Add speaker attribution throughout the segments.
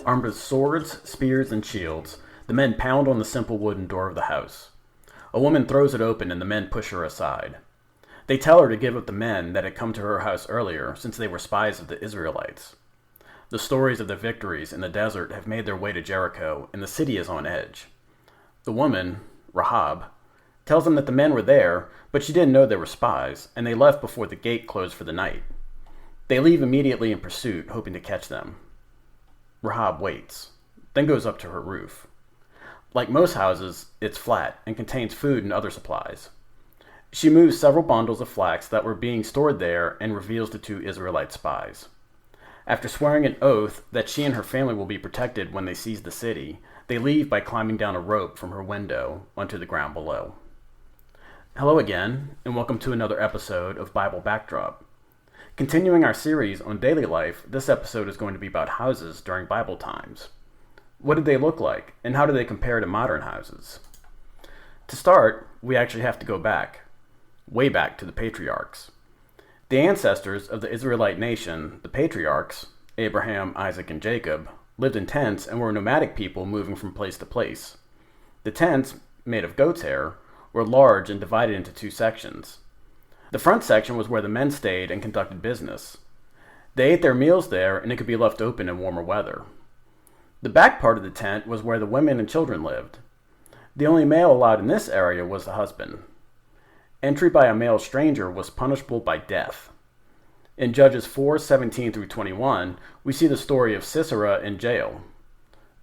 Speaker 1: Armed with swords, spears, and shields, the men pound on the simple wooden door of the house. A woman throws it open and the men push her aside. They tell her to give up the men that had come to her house earlier, since they were spies of the Israelites. The stories of their victories in the desert have made their way to Jericho, and the city is on edge. The woman, Rahab, tells them that the men were there, but she didn't know they were spies, and they left before the gate closed for the night. They leave immediately in pursuit, hoping to catch them. Rahab waits, then goes up to her roof. Like most houses, it's flat and contains food and other supplies. She moves several bundles of flax that were being stored there and reveals the two Israelite spies. After swearing an oath that she and her family will be protected when they seize the city, they leave by climbing down a rope from her window onto the ground below. Hello again, and welcome to another episode of Bible Backdrop. Continuing our series on daily life, this episode is going to be about houses during Bible times. What did they look like, and how do they compare to modern houses? To start, we actually have to go back, way back to the patriarchs. The ancestors of the Israelite nation, the patriarchs, Abraham, Isaac, and Jacob, lived in tents and were nomadic people moving from place to place. The tents, made of goat's hair, were large and divided into two sections. The front section was where the men stayed and conducted business. They ate their meals there, and it could be left open in warmer weather. The back part of the tent was where the women and children lived. The only male allowed in this area was the husband. Entry by a male stranger was punishable by death. In Judges 4:17 through 21, we see the story of Sisera in jail.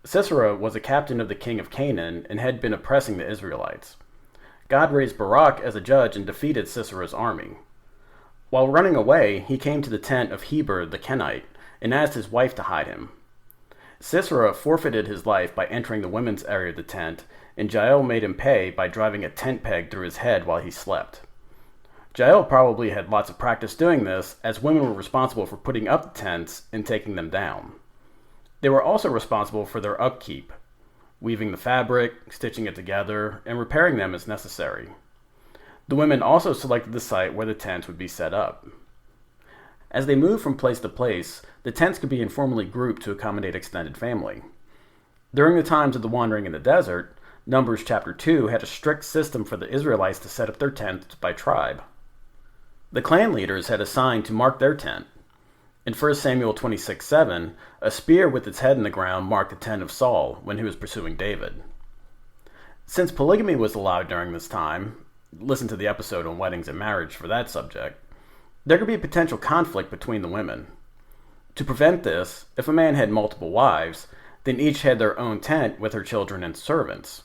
Speaker 1: Sisera was a captain of the king of Canaan and had been oppressing the Israelites. God raised Barak as a judge and defeated Sisera's army. While running away, he came to the tent of Heber the Kenite and asked his wife to hide him. Sisera forfeited his life by entering the women's area of the tent, and Jael made him pay by driving a tent peg through his head while he slept. Jael probably had lots of practice doing this, as women were responsible for putting up the tents and taking them down. They were also responsible for their upkeep, weaving the fabric, stitching it together, and repairing them as necessary. The women also selected the site where the tents would be set up. As they moved from place to place, the tents could be informally grouped to accommodate extended family. During the times of the wandering in the desert, Numbers chapter 2 had a strict system for the Israelites to set up their tents by tribe. The clan leaders had a sign to mark their tent. In 1 Samuel 26:7, a spear with its head in the ground marked the tent of Saul when he was pursuing David. Since polygamy was allowed during this time, listen to the episode on weddings and marriage for that subject, there could be potential conflict between the women. To prevent this, if a man had multiple wives, then each had their own tent with her children and servants.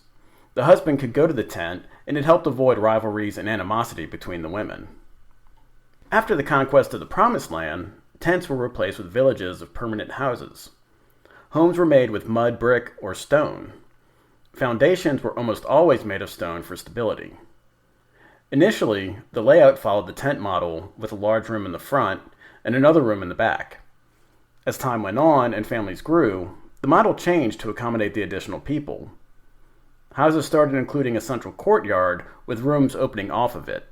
Speaker 1: The husband could go to the tent, and it helped avoid rivalries and animosity between the women. After the conquest of the Promised Land, tents were replaced with villages of permanent houses. Homes were made with mud, brick, or stone. Foundations were almost always made of stone for stability. Initially, the layout followed the tent model with a large room in the front and another room in the back. As time went on and families grew, the model changed to accommodate the additional people. Houses started including a central courtyard with rooms opening off of it.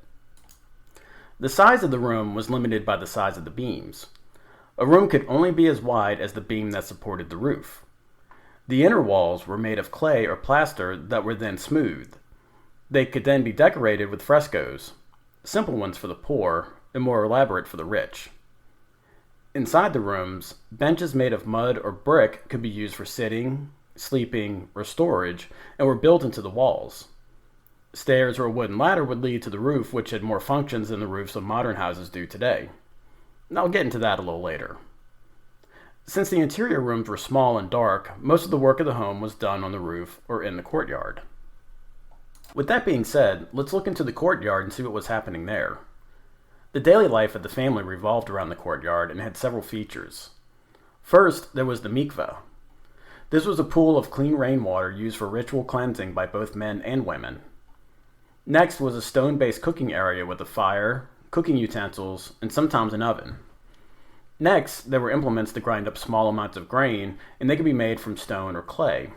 Speaker 1: The size of the room was limited by the size of the beams. A room could only be as wide as the beam that supported the roof. The inner walls were made of clay or plaster that were then smoothed. They could then be decorated with frescoes, simple ones for the poor and more elaborate for the rich. Inside the rooms, benches made of mud or brick could be used for sitting, sleeping, or storage, and were built into the walls. Stairs or a wooden ladder would lead to the roof, which had more functions than the roofs of modern houses do today. I'll get into that a little later. Since the interior rooms were small and dark, most of the work of the home was done on the roof or in the courtyard. With that being said, let's look into the courtyard and see what was happening there. The daily life of the family revolved around the courtyard and had several features. First, there was the mikveh. This was a pool of clean rainwater used for ritual cleansing by both men and women. Next was a stone-based cooking area with a fire, cooking utensils, and sometimes an oven. Next, there were implements to grind up small amounts of grain, and they could be made from stone or clay.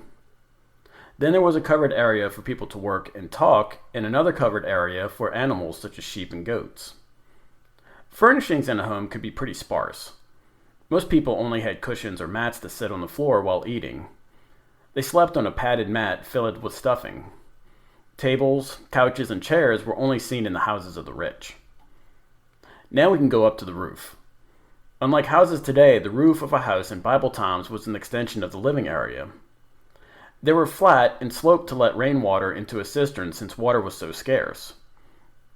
Speaker 1: Then there was a covered area for people to work and talk, and another covered area for animals such as sheep and goats. Furnishings in a home could be pretty sparse. Most people only had cushions or mats to sit on the floor while eating. They slept on a padded mat filled with stuffing. Tables, couches, and chairs were only seen in the houses of the rich. Now we can go up to the roof. Unlike houses today, the roof of a house in Bible times was an extension of the living area. They were flat and sloped to let rainwater into a cistern since water was so scarce.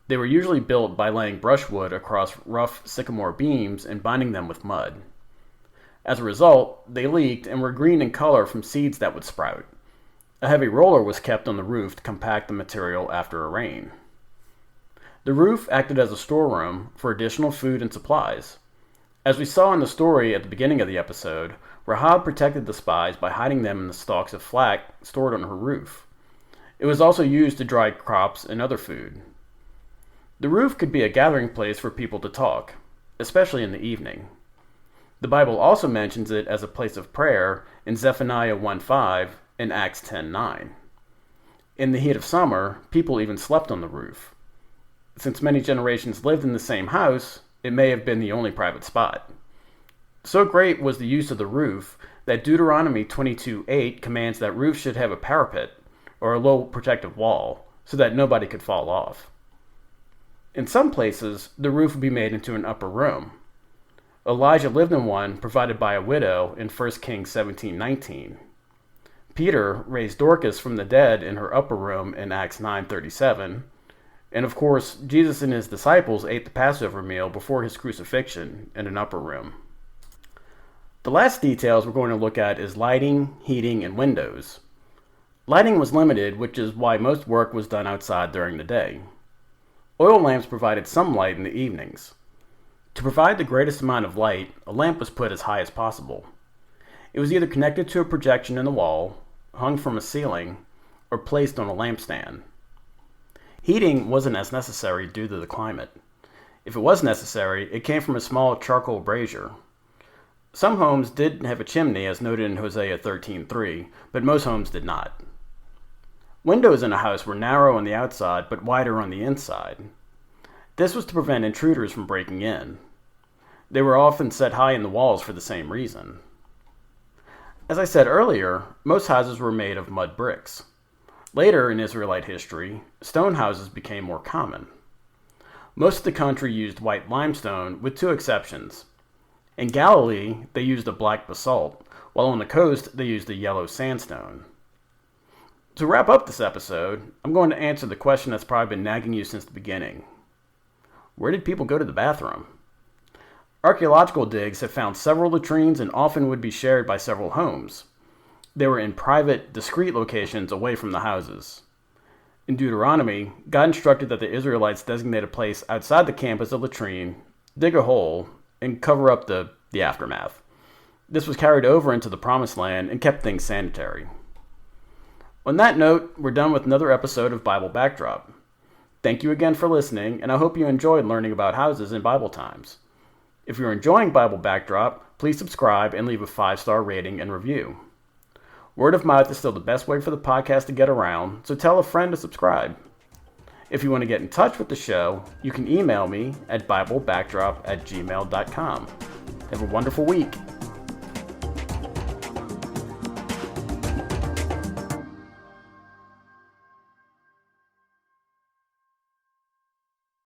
Speaker 1: They were usually built by laying brushwood across rough sycamore beams and binding them with mud. As a result, they leaked and were green in color from seeds that would sprout. A heavy roller was kept on the roof to compact the material after a rain. The roof acted as a storeroom for additional food and supplies. As we saw in the story at the beginning of the episode, Rahab protected the spies by hiding them in the stalks of flax stored on her roof. It was also used to dry crops and other food. The roof could be a gathering place for people to talk, especially in the evening. The Bible also mentions it as a place of prayer in Zephaniah 1:5 and Acts 10:9. In the heat of summer, people even slept on the roof. Since many generations lived in the same house, it may have been the only private spot. So great was the use of the roof that Deuteronomy 22:8 commands that roofs should have a parapet, or a low protective wall, so that nobody could fall off. In some places, the roof would be made into an upper room. Elijah lived in one provided by a widow in 1 Kings 17:19. Peter raised Dorcas from the dead in her upper room in Acts 9:37. And of course, Jesus and his disciples ate the Passover meal before his crucifixion in an upper room. The last details we're going to look at is lighting, heating, and windows. Lighting was limited, which is why most work was done outside during the day. Oil lamps provided some light in the evenings. To provide the greatest amount of light, a lamp was put as high as possible. It was either connected to a projection in the wall, hung from a ceiling, or placed on a lampstand. Heating wasn't as necessary due to the climate. If it was necessary, it came from a small charcoal brazier. Some homes did have a chimney, as noted in Hosea 13:3, but most homes did not. Windows in a house were narrow on the outside, but wider on the inside. This was to prevent intruders from breaking in. They were often set high in the walls for the same reason. As I said earlier, most houses were made of mud bricks. Later in Israelite history, stone houses became more common. Most of the country used white limestone, with two exceptions. In Galilee, they used a black basalt, while on the coast, they used a yellow sandstone. To wrap up this episode, I'm going to answer the question that's probably been nagging you since the beginning. Where did people go to the bathroom? Archaeological digs have found several latrines and often would be shared by several homes. They were in private, discreet locations away from the houses. In Deuteronomy, God instructed that the Israelites designate a place outside the camp as a latrine, dig a hole, and cover up the aftermath. This was carried over into the Promised Land and kept things sanitary. On that note, we're done with another episode of Bible Backdrop. Thank you again for listening, and I hope you enjoyed learning about houses in Bible times. If you're enjoying Bible Backdrop, please subscribe and leave a 5-star rating and review. Word of mouth is still the best way for the podcast to get around, so tell a friend to subscribe. If you want to get in touch with the show, you can email me at biblebackdrop@gmail.com. Have a wonderful week.